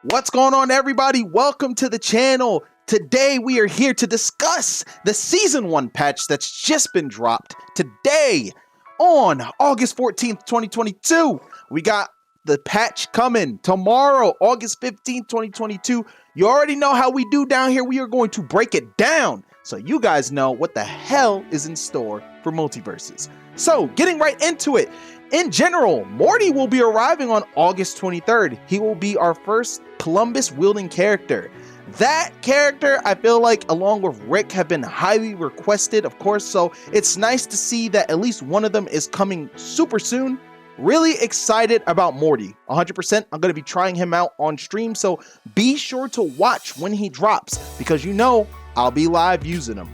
What's going on, everybody? Welcome to the channel. Today we are here to discuss the Season 1 patch that's just been dropped today on August 14th, 2022. We got the patch coming tomorrow, August 15th, 2022. You already know how we do down here. We are going to break it down so you guys know what the hell is in store for Multiversus. So, getting right into it. In general, Morty will be arriving on August 23rd. He will be our first Columbus-wielding character. That character, I feel like, along with Rick, have been highly requested, of course, so it's nice to see that at least one of them is coming super soon. Really excited about Morty. 100%, I'm going to be trying him out on stream, so be sure to watch when he drops, because you know I'll be live using him.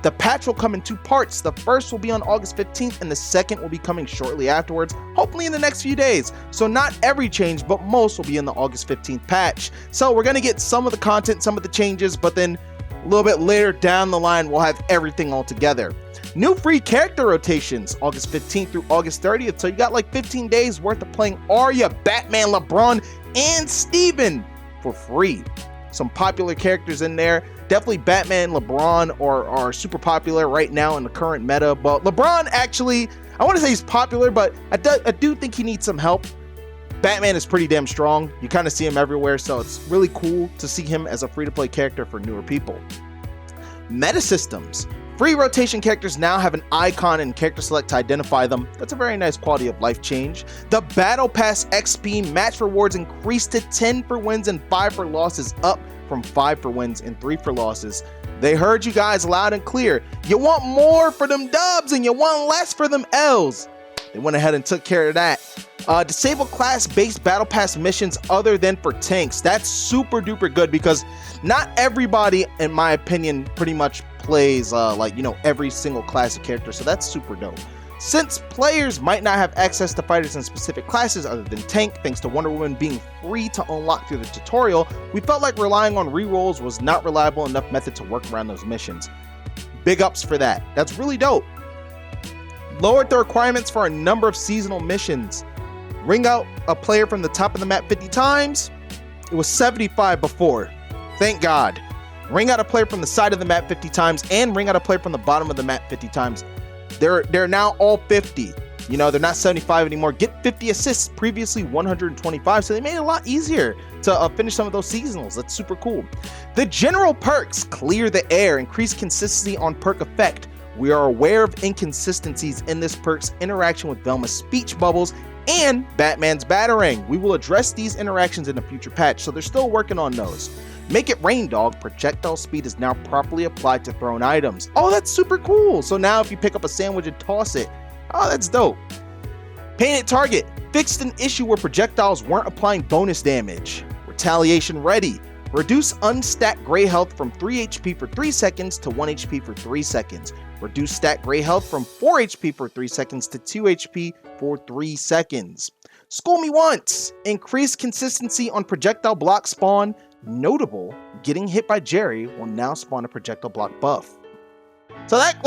The patch will come in two parts. The first will be on August 15th and the second will be coming shortly afterwards, hopefully in the next few days. So not every change, but most will be in the August 15th patch. So we're going to get some of the content, some of the changes, but then a little bit later down the line, we'll have everything all together. New free character rotations, August 15th through August 30th. So you got like 15 days worth of playing Arya, Batman, LeBron, and Steven for free. Some popular characters in there. Definitely Batman, LeBron are super popular right now in the current meta. But LeBron, actually, I want to say he's popular, but I do think he needs some help. Batman is pretty damn strong. You kind of see him everywhere, so it's really cool to see him as a free-to-play character for newer people. Meta systems. Free rotation characters now have an icon and character select to identify them. That's a very nice quality of life change. The Battle Pass XP match rewards increased to 10 for wins and 5 for losses, up from 5 for wins and 3 for losses. They heard you guys loud and clear. You want more for them dubs and you want less for them L's. They went ahead and took care of that. Disable class-based battle pass missions other than for tanks. That's super duper good because not everybody, in my opinion, pretty much plays every single class of character. So that's super dope. Since players might not have access to fighters in specific classes other than tank, thanks to Wonder Woman being free to unlock through the tutorial, we felt like relying on rerolls was not reliable enough method to work around those missions. Big ups for that. That's really dope. Lowered the requirements for a number of seasonal missions. Ring out a player from the top of the map 50 times. It was 75 before. Thank God. Ring out a player from the side of the map 50 times and ring out a player from the bottom of the map 50 times. They're now all 50. You know, they're not 75 anymore. Get 50 assists, previously 125. So they made it a lot easier to finish some of those seasonals. That's super cool. The general perks: clear the air, increase consistency on perk effect. We are aware of inconsistencies in this perk's interaction with Velma's speech bubbles and Batman's batarang. We will address these interactions in a future patch, so they're still working on those. Make it Raindog, projectile speed is now properly applied to thrown items. Oh, that's super cool. So now if you pick up a sandwich and toss it, oh, that's dope. Painted target, fixed an issue where projectiles weren't applying bonus damage. Retaliation ready. Reduce unstacked gray health from 3 HP for 3 seconds to 1 HP for 3 seconds. Reduce stacked gray health from 4 HP for 3 seconds to 2 HP for 3 seconds. School me once. Increase consistency on projectile block spawn. Notable, getting hit by Jerry will now spawn a projectile block buff. So that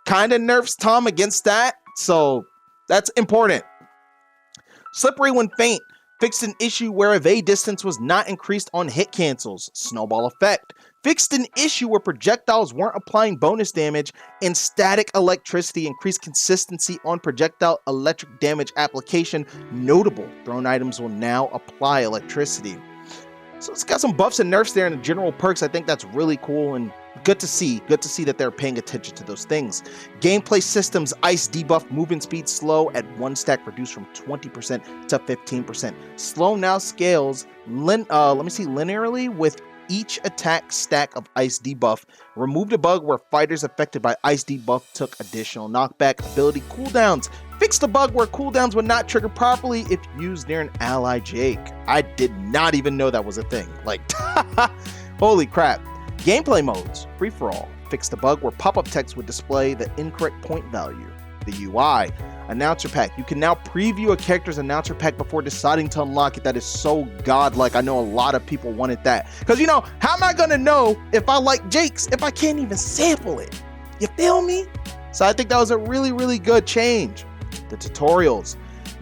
kinda nerfs Tom against that. So that's important. Slippery when faint. Fixed an issue where evade distance was not increased on hit cancels. Snowball effect. Fixed an issue where projectiles weren't applying bonus damage, and static electricity increased consistency on projectile electric damage application. Notable, thrown items will now apply electricity. So it's got some buffs and nerfs there in the general perks. I think that's really cool and good to see. Good to see that they're paying attention to those things. Gameplay systems: ice debuff, movement speed slow at 1 stack reduced from 20% to 15%. Slow now scales linearly with each attack stack of ice debuff. Removed a bug where fighters affected by ice debuff took additional knockback. Ability cooldowns. Fixed a bug where cooldowns would not trigger properly if used near an ally Jake. I did not even know that was a thing. Like, holy crap. Gameplay modes. Free for all. Fixed a bug where pop-up text would display the incorrect point value. The UI. Announcer pack. You can now preview a character's announcer pack before deciding to unlock it. That is so godlike. I know a lot of people wanted that. Because, you know, how am I going to know if I like Jake's if I can't even sample it? You feel me? So I think that was a really, really good change. The tutorials.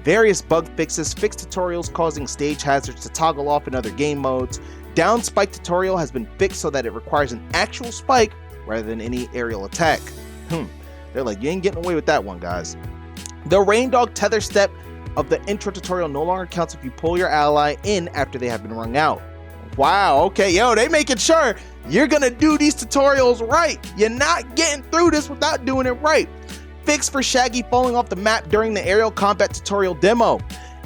various bug fixes, fix tutorials causing stage hazards to toggle off in other game modes. Down spike tutorial has been fixed so that it requires an actual spike rather than any aerial attack. They're like, you ain't getting away with that one, guys. The Raindog tether step of the intro tutorial no longer counts if you pull your ally in after they have been wrung out. Wow, okay, yo, they making sure you're gonna do these tutorials right. You're not getting through this without doing it right. Fix for Shaggy falling off the map during the aerial combat tutorial demo.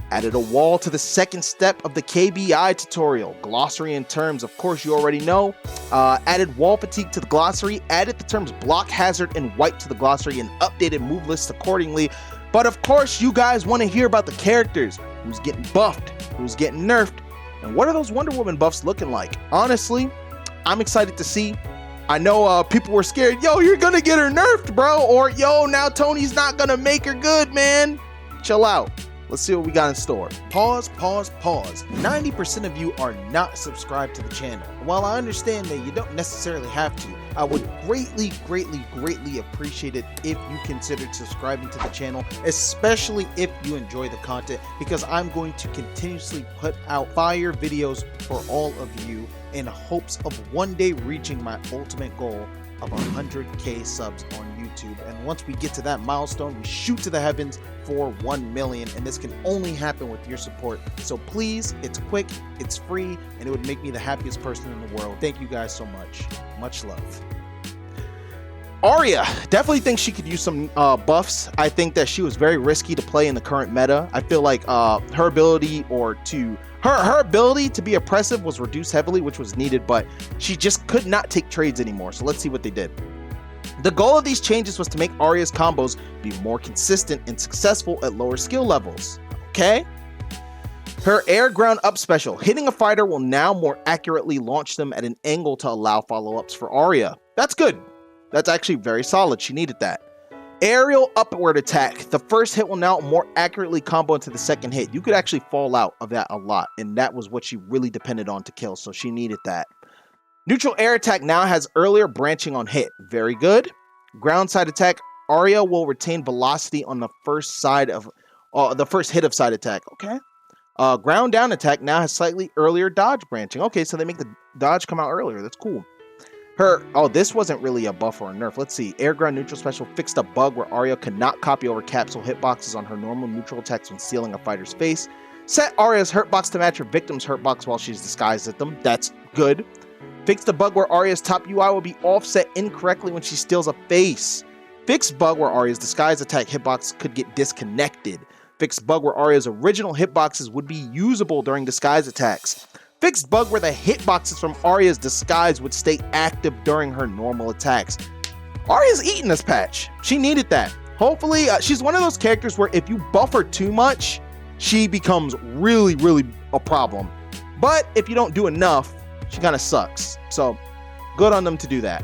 Added a wall to the second step of the KBI tutorial. Glossary and terms, of course, you already know. Added wall fatigue to the glossary. Added the terms block, hazard, and wipe to the glossary and updated move lists accordingly. But of course, you guys want to hear about the characters. Who's getting buffed? Who's getting nerfed? And what are those Wonder Woman buffs looking like? Honestly, I'm excited to see. I know people were scared. Yo, you're going to get her nerfed, bro. Or, yo, now Tony's not going to make her good, man. Chill out. Let's see what we got in store. Pause. 90% of you are not subscribed to the channel. While I understand that you don't necessarily have to, I would greatly appreciate it if you considered subscribing to the channel, especially if you enjoy the content, because I'm going to continuously put out fire videos for all of you in hopes of one day reaching my ultimate goal of 100k subs on YouTube. And once we get to that milestone, we shoot to the heavens for 1 million, and this can only happen with your support. So please, it's quick, it's free, and it would make me the happiest person in the world. Thank you guys so much. Much love. Arya, definitely think she could use some buffs. I think that she was very risky to play in the current meta. I feel like her ability to be oppressive was reduced heavily, which was needed, but she just could not take trades anymore. So let's see what they did. The goal of these changes was to make Arya's combos be more consistent and successful at lower skill levels. Okay? Her air ground up special. Hitting a fighter will now more accurately launch them at an angle to allow follow-ups for Arya. That's good. That's actually very solid. She needed that. Aerial upward attack. The first hit will now more accurately combo into the second hit. You could actually fall out of that a lot, and that was what she really depended on to kill, so she needed that. Neutral air attack now has earlier branching on hit. Very good. Ground side attack. Arya will retain velocity on the first side of the first hit of side attack. Okay. Ground down attack now has slightly earlier dodge branching. Okay, so they make the dodge come out earlier. That's cool. This wasn't really a buff or a nerf. Let's see. Air ground neutral special fixed a bug where Arya could not copy over capsule hitboxes on her normal neutral attacks when sealing a fighter's face. Set Arya's hurtbox to match her victim's hurtbox while she's disguised at them. That's good. Fixed the bug where Arya's top UI will be offset incorrectly when she steals a face. Fixed bug where Arya's disguised attack hitbox could get disconnected. Fixed bug where Arya's original hitboxes would be usable during disguise attacks. Fixed bug where the hitboxes from Arya's disguise would stay active during her normal attacks. Arya's eating this patch. She needed that. Hopefully, she's one of those characters where if you buff her too much, she becomes really a problem. But if you don't do enough, she kind of sucks. So, good on them to do that.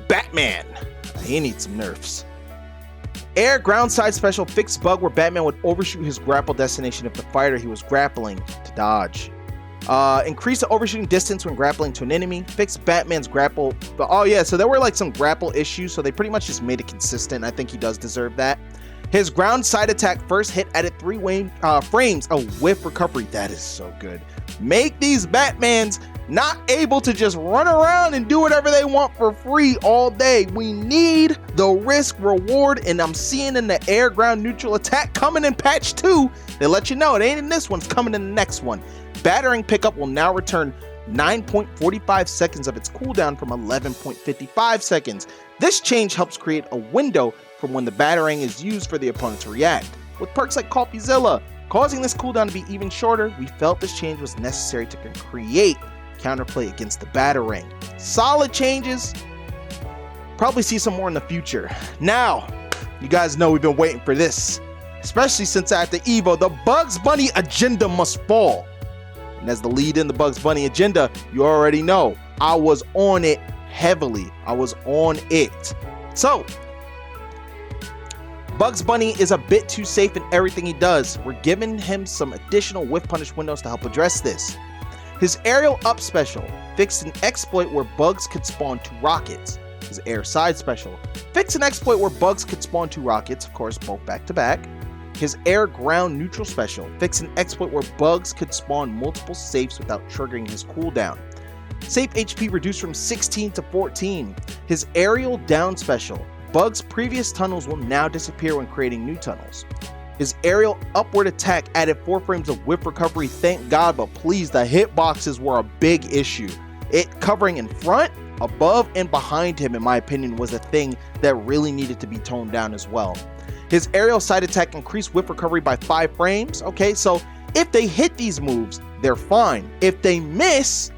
Batman. He needs some nerfs. Air ground side special fixed bug where Batman would overshoot his grapple destination if the fighter he was grappling to dodge. Increase the overshooting distance when grappling to an enemy. Fix Batman's grapple. Oh yeah, so there were like some grapple issues, so they pretty much just made it consistent. I think he does deserve that. His ground side attack first hit added 3 frames of whiff recovery. That is so good. Make these Batmans not able to just run around and do whatever they want for free all day. We need the risk reward, and I'm seeing in the air ground neutral attack coming in patch 2. They let you know it ain't in this one, it's coming in the next one. Battering pickup will now return 9.45 seconds of its cooldown from 11.55 seconds. This change helps create a window from when the battering is used for the opponent to react. With perks like Coffeezilla causing this cooldown to be even shorter, we felt this change was necessary to create counterplay against the battering. Solid changes. Probably see some more in the future. Now, you guys know we've been waiting for this, especially since at the Evo, the Bugs Bunny agenda must fall. And as the lead in the Bugs Bunny agenda, you already know I was on it heavily. I was on it. So, Bugs Bunny is a bit too safe in everything he does. We're giving him some additional whiff punish windows to help address this. His aerial up special fixed an exploit where bugs could spawn 2 rockets. His air side special fixed an exploit where bugs could spawn 2 rockets, of course, both back to back. His air ground neutral special. Fix an exploit where bugs could spawn multiple safes without triggering his cooldown. Safe HP reduced from 16 to 14. His aerial down special. Bugs' previous tunnels will now disappear when creating new tunnels. His aerial upward attack added 4 frames of whiff recovery, thank God, but please, the hitboxes were a big issue. It covering in front, above, and behind him, in my opinion, was a thing that really needed to be toned down as well. His aerial side attack increased whiff recovery by 5 frames. Okay, so if they hit these moves, they're fine. If they miss,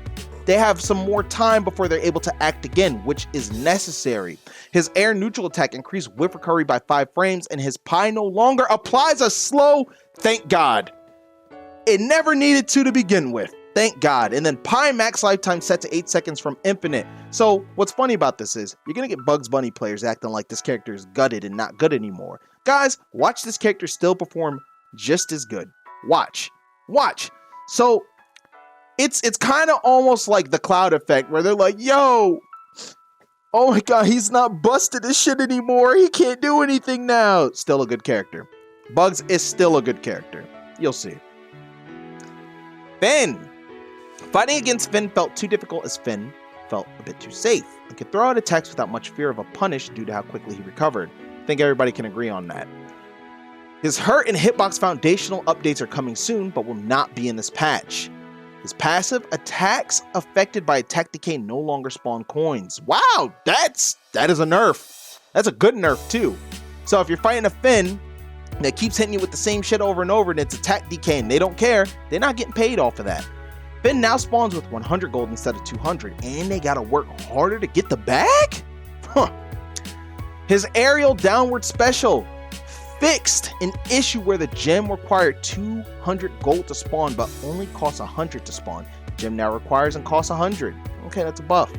they have some more time before they're able to act again, which is necessary. His air neutral attack increased whiff recovery by 5 frames, and his pie no longer applies a slow, thank God. It never needed to begin with, thank God. And then pie max lifetime set to 8 seconds from infinite. So what's funny about this is, you're gonna get Bugs Bunny players acting like this character is gutted and not good anymore. Guys, watch this character still perform just as good. Watch. So it's kind of almost like the Cloud effect, where they're like, yo, oh my God, he's not busted this shit anymore. He can't do anything now. Still a good character. Bugs is still a good character. You'll see. Finn. Fighting against Finn felt too difficult as Finn felt a bit too safe and could throw out attacks without much fear of a punish due to how quickly he recovered. I think everybody can agree on that. His hurt and hitbox foundational updates are coming soon, but will not be in this patch. His passive, attacks affected by attack decay no longer spawn coins. Wow, that is a nerf. That's a good nerf too. So if you're fighting a Finn that keeps hitting you with the same shit over and over and it's attack decay and they don't care, they're not getting paid off of that. Finn now spawns with 100 gold instead of 200, and they gotta work harder to get the bag? Huh. His aerial downward special fixed an issue where the gem required 200 gold to spawn but only costs 100 to spawn. The gem now requires and costs 100. Okay, that's a buff.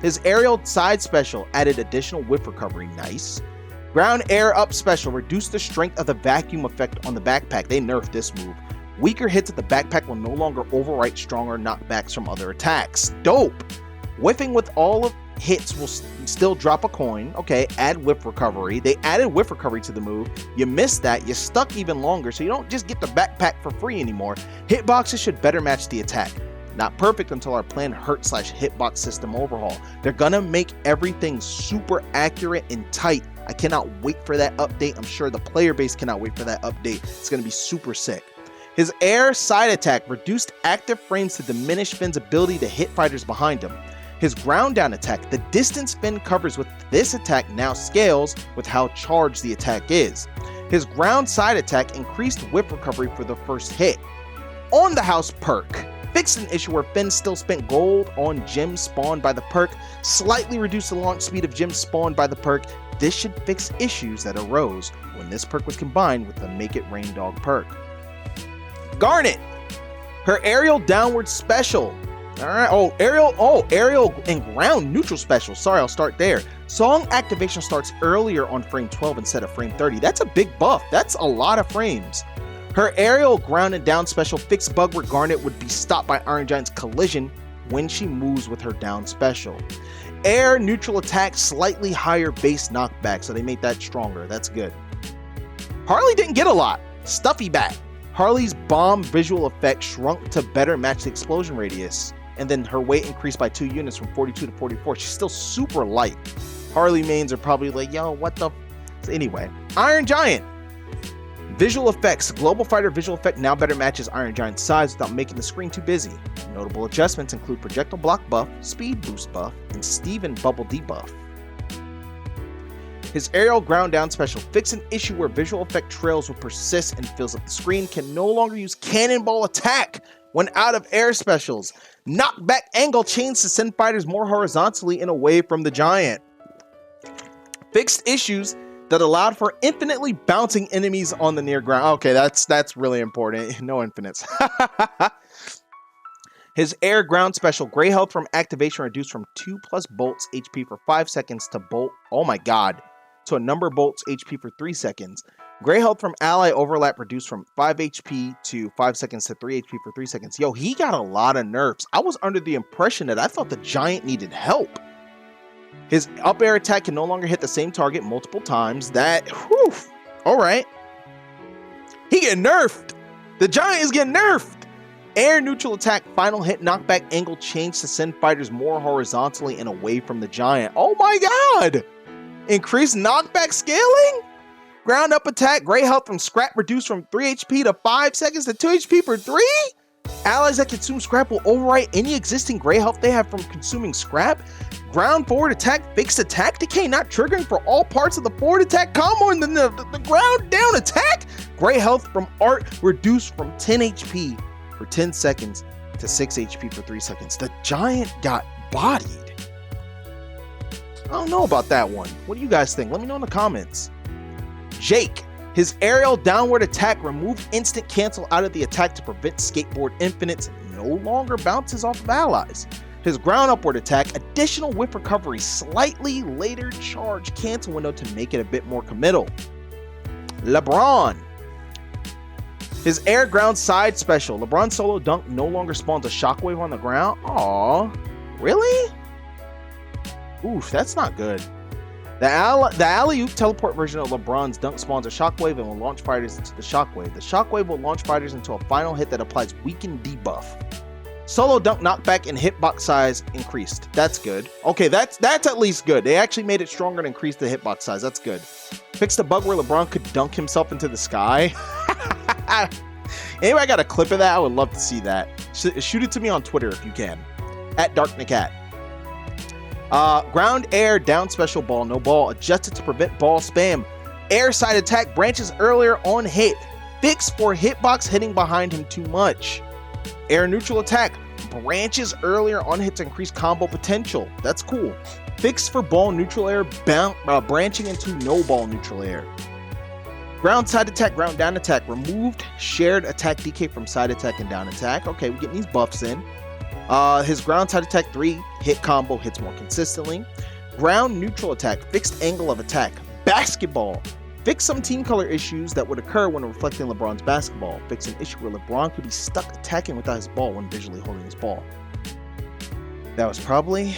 His aerial side special added additional whiff recovery. Nice. Ground air up special reduced the strength of the vacuum effect on the backpack. They nerfed this move. Weaker hits at the backpack will no longer overwrite stronger knockbacks from other attacks. Dope. Whiffing with all of hits will still drop a coin. Okay, add whiff recovery. They added whiff recovery to the move. You missed that, you're stuck even longer, so you don't just get the backpack for free anymore. Hitboxes should better match the attack. Not perfect until our planned hurt/hitbox system overhaul. They're gonna make everything super accurate and tight. I cannot wait for that update. I'm sure the player base cannot wait for that update. It's gonna be super sick. His air side attack reduced active frames to diminish Finn's ability to hit fighters behind him. His ground down attack, the distance Finn covers with this attack now scales with how charged the attack is. His ground side attack increased whip recovery for the first hit. On the house perk, fixed an issue where Finn still spent gold on gems spawned by the perk, slightly reduced the launch speed of gems spawned by the perk. This should fix issues that arose when this perk was combined with the Make It Raindog perk. Garnet, her aerial downward special. Alright, aerial and ground neutral special. Sorry, I'll start there. Song activation starts earlier on frame 12 instead of frame 30. That's a big buff. That's a lot of frames. Her aerial ground and down special fixed bug where Garnet would be stopped by Iron Giant's collision when she moves with her down special. Air neutral attack, slightly higher base knockback, so they made that stronger. That's good. Harley didn't get a lot. Stuffy bat. Harley's bomb visual effect shrunk to better match the explosion radius, and then her weight increased by 2 units from 42 to 44. She's still super light. Harley mains are probably like, yo, what the so anyway. Iron Giant. Visual effects. Global Fighter visual effect now better matches Iron Giant's size without making the screen too busy. Notable adjustments include projectile block buff, speed boost buff, and Steven bubble debuff. His aerial ground down special fixed an issue where visual effect trails will persist and fills up the screen, can no longer use cannonball attack when out of air specials. Knockback angle chains to send fighters more horizontally and away from the giant. Fixed issues that allowed for infinitely bouncing enemies on the near ground. Okay, that's really important. No infinites. His air ground special, gray health from activation reduced from 2+ bolts HP for 5 seconds to bolt. Oh my god. To a number bolts HP for 3 seconds. Gray health from ally overlap reduced from 5 HP to 5 seconds to 3 HP for 3 seconds. Yo, he got a lot of nerfs. I was under the impression that I thought the giant needed help. His up air attack can no longer hit the same target multiple times. That, whew, alright. He getting nerfed. The giant is getting nerfed. Air neutral attack, final hit, knockback angle change to send fighters more horizontally and away from the giant. Oh my god! Increased knockback scaling? Ground up attack, gray health from scrap reduced from 3 HP to 5 seconds to 2 HP per 3? Allies that consume scrap will overwrite any existing gray health they have from consuming scrap. Ground forward attack, fixed attack decay, not triggering for all parts of the forward attack combo, and then the ground down attack. Gray health from art reduced from 10 HP for 10 seconds to 6 HP for 3 seconds. The giant got bodied. I don't know about that one. What do you guys think? Let me know in the comments. Jake, his aerial downward attack removed instant cancel out of the attack to prevent skateboard infinites, no longer bounces off of allies. His ground upward attack, additional whiff recovery, slightly later charge cancel window to make it a bit more committal. LeBron, his air ground side special, LeBron solo dunk no longer spawns a shockwave on the ground. Aww, really? Oof, that's not good. The alley-oop teleport version of LeBron's dunk spawns a shockwave and will launch fighters into the shockwave. The shockwave will launch fighters into a final hit that applies weaken debuff. Solo dunk knockback and hitbox size increased. That's good. Okay, that's at least good. They actually made it stronger and increased the hitbox size. That's good. Fixed the bug where LeBron could dunk himself into the sky. Anyway, I got a clip of that. I would love to see that. Shoot it to me on Twitter if you can. At NAKAT. Ground air down special ball, no ball, adjusted to prevent ball spam. Air side attack branches earlier on hit. Fix for hitbox hitting behind him too much. Air neutral attack branches earlier on hit to increase combo potential. That's cool. Fix for ball neutral air branching into no ball neutral air. Ground side attack, ground down attack removed. Shared attack DK from side attack and down attack. Okay, we're getting these buffs in. His ground side attack 3 hit combo hits more consistently. Ground neutral attack, fixed angle of attack. Basketball, fix some team color issues that would occur when reflecting LeBron's basketball. Fix an issue where LeBron could be stuck attacking without his ball when visually holding his ball. That was probably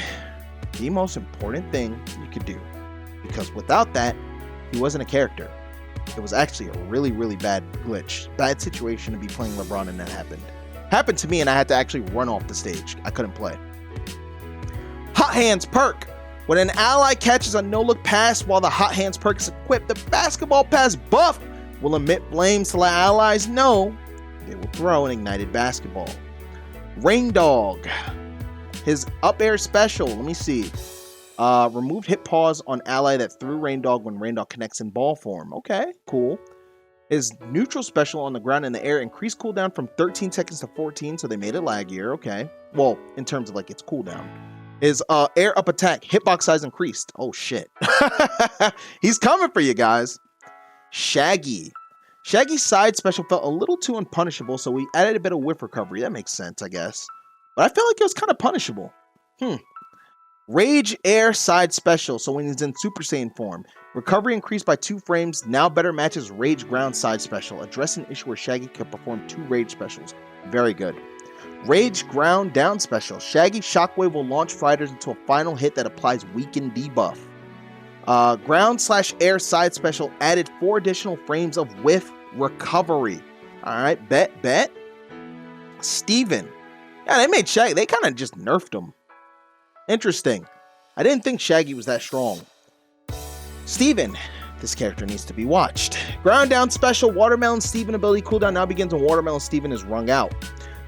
the most important thing you could do, because without that, he wasn't a character. It was actually a really, really bad glitch, bad situation to be playing LeBron, and that happened to me, and I had to actually run off the stage. I couldn't play. Hot Hands Perk. When an ally catches a no-look pass while the Hot Hands perk is equipped, the basketball pass buff will emit flames to let allies know they will throw an ignited basketball. Raindog. His up air special, let me see. Removed hit pause on ally that threw Raindog when Raindog connects in ball form. Okay, cool. His neutral special on the ground and the air increased cooldown from 13 seconds to 14, so they made it laggier. Okay. Well, in terms of like its cooldown. His air up attack, hitbox size increased. Oh shit. He's coming for you guys. Shaggy. Shaggy's side special felt a little too unpunishable, so we added a bit of whiff recovery. That makes sense, I guess. But I felt like it was kind of punishable. Rage air side special, so when he's in Super Saiyan form. Recovery increased by 2 frames, now better matches Rage ground side special. Address an issue where Shaggy can perform 2 Rage specials. Very good. Rage ground down special. Shaggy Shockwave will launch fighters into a final hit that applies weaken debuff. Ground/air side special added 4 additional frames of whiff recovery. Alright, bet. Steven. Yeah, they made Shaggy, they kind of just nerfed him. Interesting. I didn't think Shaggy was that strong. Steven. This character needs to be watched. Ground down special. Watermelon Steven ability cooldown now begins when Watermelon Steven is wrung out.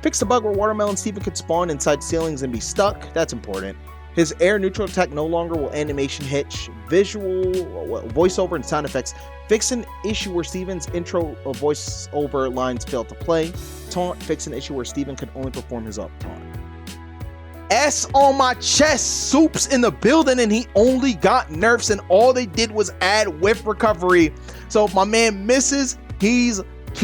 Fix the bug where Watermelon Steven could spawn inside ceilings and be stuck. That's important. His air neutral attack no longer will animation hitch. Visual, voiceover, and sound effects. Fix an issue where Steven's intro voiceover lines fail to play. Taunt. Fix an issue where Steven could only perform his up taunt. S on my chest. Soup's in the building, and he only got nerfs, and all they did was add whiff recovery. So if my man misses, he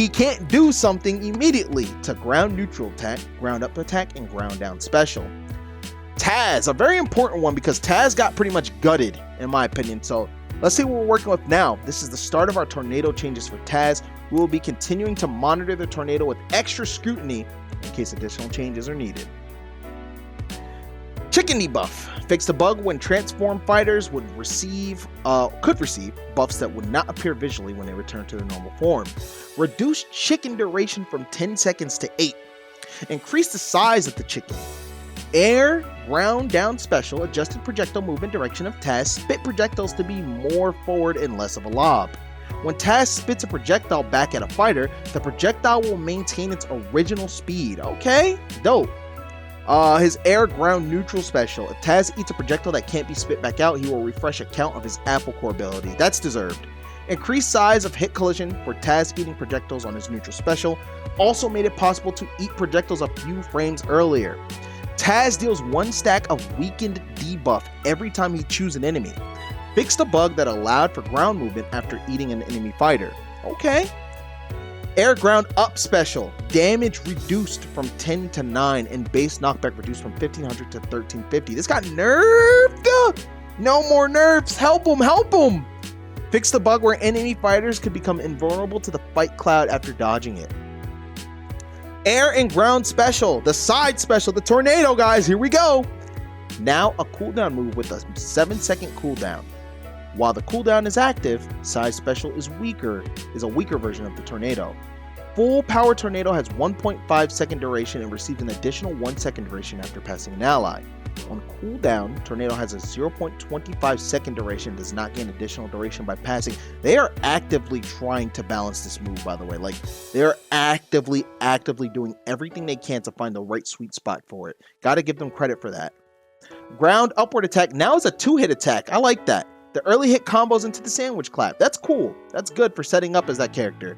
can't do something immediately to ground neutral attack, ground up attack, and ground down special. Taz, a very important one because Taz got pretty much gutted in my opinion. So let's see what we're working with now. This is the start of our tornado changes for Taz. We will be continuing to monitor the tornado with extra scrutiny in case additional changes are needed. Chicken Chicken debuff. Fixed a bug when transformed fighters could receive buffs that would not appear visually when they return to their normal form. Reduced chicken duration from 10 seconds to 8. Increase the size of the chicken. Air ground down special adjusted projectile movement direction of Taz spit projectiles to be more forward and less of a lob. When Taz spits a projectile back at a fighter, the projectile will maintain its original speed. Okay, dope. His air ground neutral special. If Taz eats a projectile that can't be spit back out, he will refresh a count of his apple core ability. That's deserved. Increased size of hit collision for Taz eating projectiles on his neutral special. Also made it possible to eat projectiles a few frames earlier. Taz deals 1 stack of weakened debuff every time he chews an enemy. Fixed a bug that allowed for ground movement after eating an enemy fighter. Okay. Air ground up special. Damage reduced from 10 to 9 and base knockback reduced from 1500 to 1350. This got nerfed. No more nerfs. Help him, help him. Fixed the bug where enemy fighters could become invulnerable to the fight cloud after dodging it. Air and ground special. The side special, the tornado, guys. Here we go. Now a cooldown move with a 7-second cooldown. While the cooldown is active, side special is a weaker version of the tornado. Full power tornado has 1.5 second duration and receives an additional 1 second duration after passing an ally. On cooldown, tornado has a 0.25 second duration, does not gain additional duration by passing. They are actively trying to balance this move, by the way. Like, they're actively doing everything they can to find the right sweet spot for it. Gotta give them credit for that. Ground upward attack now is a 2-hit attack. I like that. The early hit combos into the sandwich clap. That's cool. That's good for setting up as that character.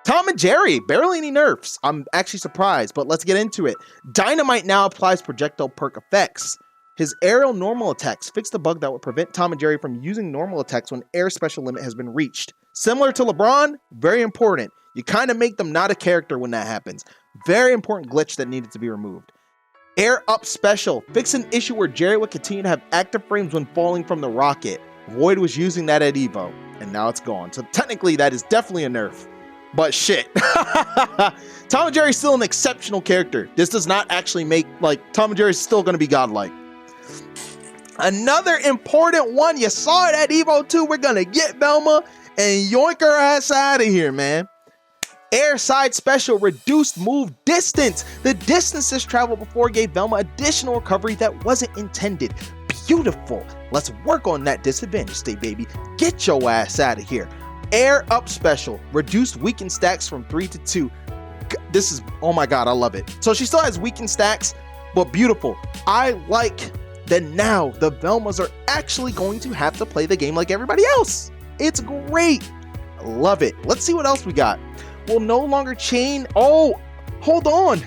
Tom and Jerry, barely any nerfs. I'm actually surprised, but let's get into it. Dynamite now applies projectile perk effects. His aerial normal attacks fixed a bug that would prevent Tom and Jerry from using normal attacks when air special limit has been reached. Similar to LeBron, very important. You kind of make them not a character when that happens. Very important glitch that needed to be removed. Air up special. Fix an issue where Jerry would continue to have active frames when falling from the rocket. Void was using that at Evo, and now it's gone. So technically, that is definitely a nerf. But shit. Tom and Jerry is still an exceptional character. This does not actually make, like, Tom and Jerry is still going to be godlike. Another important one. You saw it at Evo 2. We're going to get Velma and yoink her ass out of here, man. Air side special, reduced move distance. The distances traveled before gave Velma additional recovery that wasn't intended. Beautiful. Let's work on that disadvantage state, baby. Get your ass out of here. Air up special, reduced weakened stacks from 3 to 2. This is, oh my god, I love it. So she still has weakened stacks, but beautiful. I like that now the Velmas are actually going to have to play the game like everybody else. It's great. I love it. Let's see what else we got. Will no longer chain. Oh, hold on.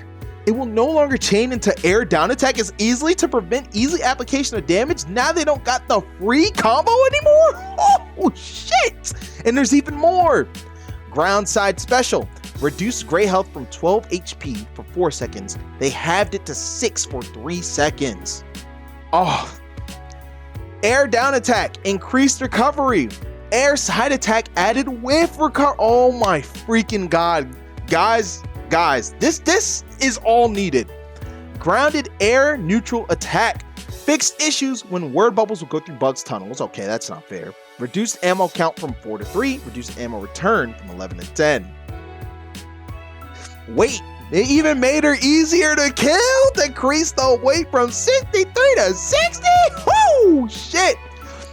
It will no longer chain into air down attack as easily to prevent easy application of damage. Now they don't got the free combo anymore. Oh shit. And there's even more. Ground side special. Reduced gray health from 12 HP for 4 seconds. They halved it to 6 for 3 seconds. Oh. Air down attack. Increased recovery. Air side attack added with recovery. Oh my freaking god. Guys, this is all needed. Grounded air neutral attack. Fixed issues when word bubbles will go through bugs tunnels. Okay, that's not fair. Reduced ammo count from 4 to 3. Reduced ammo return from 11 to 10. Weight. They even made her easier to kill. Decreased the weight from 63 to 60. Whoo, shit.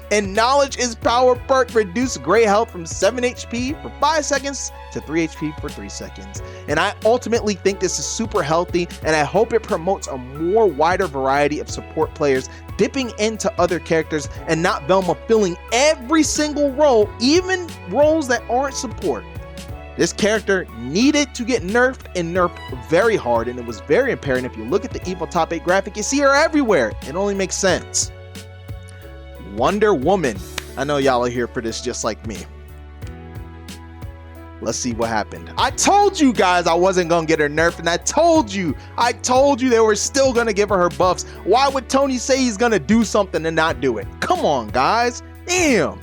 And knowledge is power perk. Reduced gray health from 7 HP for 5 seconds to 3 HP for 3 seconds. And I ultimately think this is super healthy, and I hope it promotes a more wider variety of support players dipping into other characters and not Velma filling every single role, even roles that aren't support. This character needed to get nerfed and nerfed very hard, and it was very apparent. If you look at the Evo Top 8 graphic, you see her everywhere. It only makes sense. Wonder Woman. I know y'all are here for this just like me. Let's see what happened. I told you guys I wasn't gonna get her nerfed, and I told you they were still gonna give her buffs. Why would Tony say he's gonna do something and not do it? Come on, guys. Damn.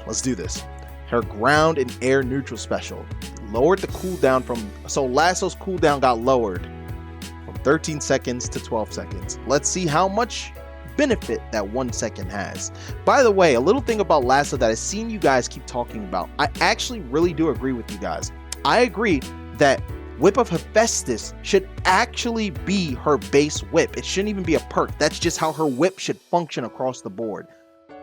Let's do this. Her ground and air neutral special lowered the cooldown from, so Lasso's cooldown got lowered from 13 seconds to 12 seconds. Let's see how much benefit that 1 second has. By the way, a little thing about Lasso that I've seen you guys keep talking about, I actually really do agree with you guys. I agree that Whip of Hephaestus should actually be her base whip. It shouldn't even be a perk. That's just how her whip should function across the board.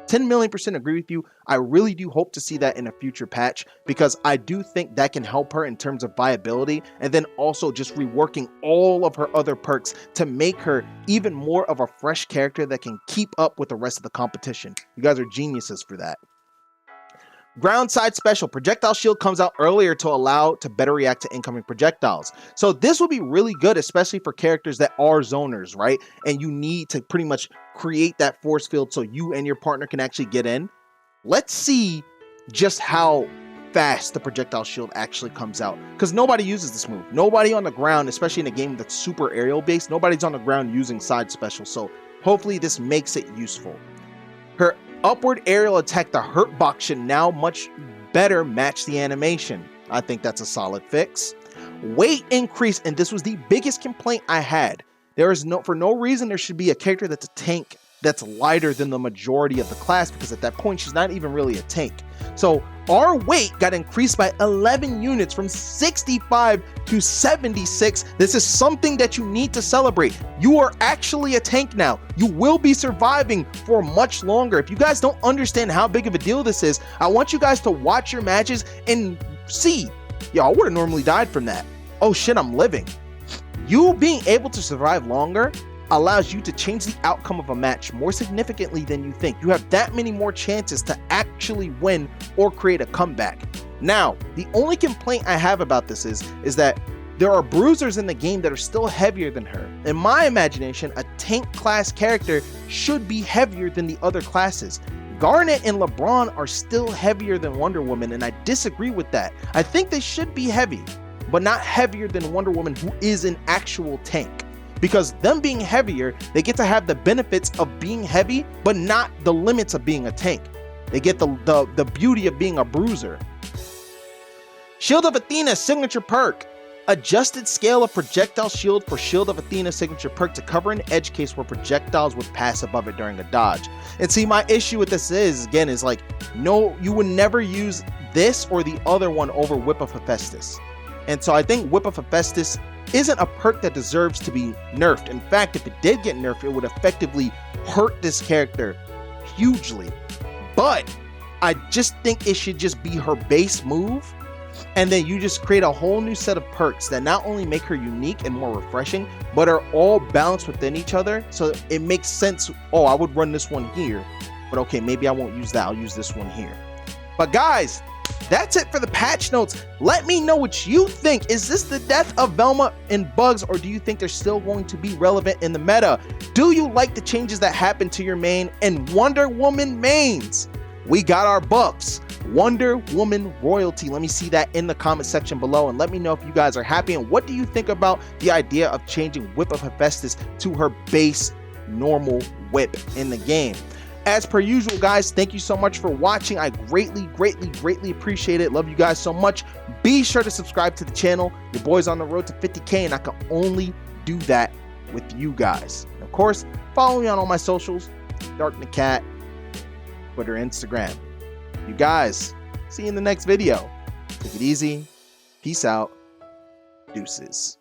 10 million % agree with you. I really do hope to see that in a future patch, because I do think that can help her in terms of viability, and then also just reworking all of her other perks to make her even more of a fresh character that can keep up with the rest of the competition. You guys are geniuses for that. Ground side special, projectile shield comes out earlier to allow to better react to incoming projectiles. So this will be really good, especially for characters that are zoners, right? And you need to pretty much create that force field so you and your partner can actually get in. Let's see just how fast the projectile shield actually comes out, because nobody uses this move. Nobody on the ground, especially in a game that's super aerial based, nobody's on the ground using side special. So hopefully this makes it useful. Her upward aerial attack, the hurt box, should now much better match the animation. I think that's a solid fix. Weight increase, and this was the biggest complaint I had. For no reason there should be a character that's a tank that's lighter than the majority of the class, because at that point she's not even really a tank. So our weight got increased by 11 units from 65 to 76. This is something that you need to celebrate. You are actually a tank now. You will be surviving for much longer. If you guys don't understand how big of a deal this is, I want you guys to watch your matches and see. Yo, I would have normally died from that. Oh shit, I'm living. You being able to survive longer allows you to change the outcome of a match more significantly than you think. You have that many more chances to actually win or create a comeback. Now, the only complaint I have about this is that there are bruisers in the game that are still heavier than her. In my imagination, a tank class character should be heavier than the other classes. Garnet and LeBron are still heavier than Wonder Woman, and I disagree with that. I think they should be heavy, but not heavier than Wonder Woman, who is an actual tank. Because them being heavier, they get to have the benefits of being heavy, but not the limits of being a tank. They get the beauty of being a bruiser. Shield of Athena signature perk. Adjusted scale of projectile shield for Shield of Athena signature perk to cover an edge case where projectiles would pass above it during a dodge. And see, my issue with this is like, no, you would never use this or the other one over Whip of Hephaestus. And so I think Whip of Hephaestus isn't a perk that deserves to be nerfed. In fact, if it did get nerfed, it would effectively hurt this character hugely. But I just think it should just be her base move, and then you just create a whole new set of perks that not only make her unique and more refreshing, but are all balanced within each other, so it makes sense. Oh, I would run this one here, but okay, maybe I won't use that, I'll use this one here. But guys, that's it for the patch notes. Let me know what you think. Is this the death of Velma and Bugs, or do you think they're still going to be relevant in the meta? Do you like the changes that happened to your main and Wonder Woman mains? We got our buffs. Wonder Woman royalty. Let me see that in the comment section below, and let me know if you guys are happy, and what do you think about the idea of changing Whip of Hephaestus to her base normal whip in the game. As per usual, guys, thank you so much for watching. I greatly appreciate it. Love you guys so much. Be sure to subscribe to the channel. Your boy's on the road to 50K, and I can only do that with you guys. And of course, follow me on all my socials, NAKAT, Twitter, Instagram. You guys, see you in the next video. Take it easy. Peace out. Deuces.